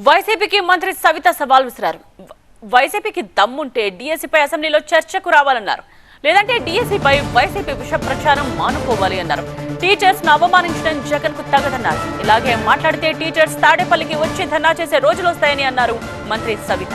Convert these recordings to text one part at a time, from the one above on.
వైసీపీకి మంత్రి సవిత సవాల్ విసిరారు. వైసీపీకి దమ్ముంటే డిఎస్సీపై అసెంబ్లీలో చర్చకు రావాలన్నారు. లేదంటే డిఎస్సీపై వైసీపీ విష ప్రచారం మానుకోవాలి అన్నారు. టీచర్స్ ను అవమానించడం జగన్ కు తగదన్నారు. ఇలాగే మాట్లాడితే టీచర్స్ తాడేపల్లికి వచ్చి ధర్నా చేసే రోజులు వస్తాయని అన్నారు మంత్రి సవిత.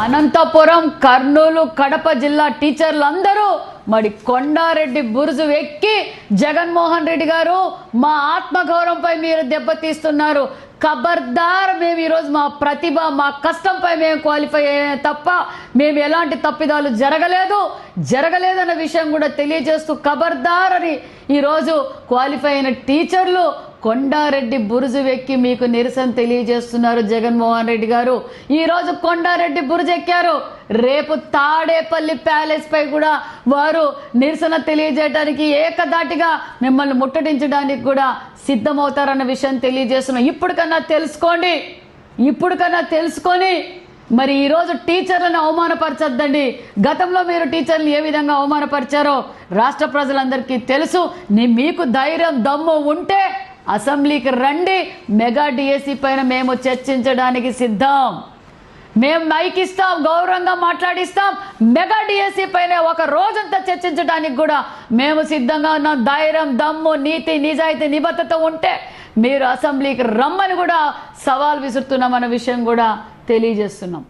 అనంతపురం, కర్నూలు, కడప జిల్లా టీచర్లందరూ మరి కొండారెడ్డి బురుజు ఎక్కి జగన్మోహన్ రెడ్డి గారు మా ఆత్మగౌరవంపై మీరు దెబ్బతీస్తున్నారు, ఖబర్దార్, మేము ఈరోజు మా ప్రతిభ మా కష్టంపై మేము క్వాలిఫై అయ్యే తప్ప మేము ఎలాంటి తప్పిదాలు జరగలేదన్న విషయం కూడా తెలియజేస్తూ ఖబర్దార్ అని ఈరోజు క్వాలిఫై అయిన టీచర్లు కొండారెడ్డి బురుజు ఎక్కి మీకు నిరసన తెలియజేస్తున్నారు. జగన్మోహన్ రెడ్డి గారు ఈరోజు కొండారెడ్డి బురుజు ఎక్కారు, రేపు తాడేపల్లి ప్యాలెస్ పై కూడా వారు నిరసన తెలియజేయడానికి ఏకదాటిగా మిమ్మల్ని ముట్టడించడానికి కూడా సిద్ధమవుతారన్న విషయం తెలియజేస్తున్నాం. ఇప్పటికన్నా తెలుసుకొని మరి ఈరోజు టీచర్లను అవమానపరచొద్దండి. గతంలో మీరు టీచర్లు ఏ విధంగా అవమానపరిచారో రాష్ట్ర ప్రజలందరికీ తెలుసు. మీకు ధైర్యం దమ్ము ఉంటే అసెంబ్లీకి రండి, మెగా డిఎస్సీ పైన మేము చర్చించడానికి సిద్ధం. మేము మైక్ ఇస్తాం, గౌరవంగా మాట్లాడిస్తాం. మెగా డిఎస్సీ పైన ఒక రోజంతా చర్చించడానికి కూడా మేము సిద్ధంగా ఉన్నాం. ధైర్యం, దమ్ము, నీతి, నిజాయితీ, నిబద్ధత ఉంటే మీరు అసెంబ్లీకి రమ్మని కూడా సవాల్ విసురుతున్నామన్న విషయం కూడా తెలియజేస్తున్నాం.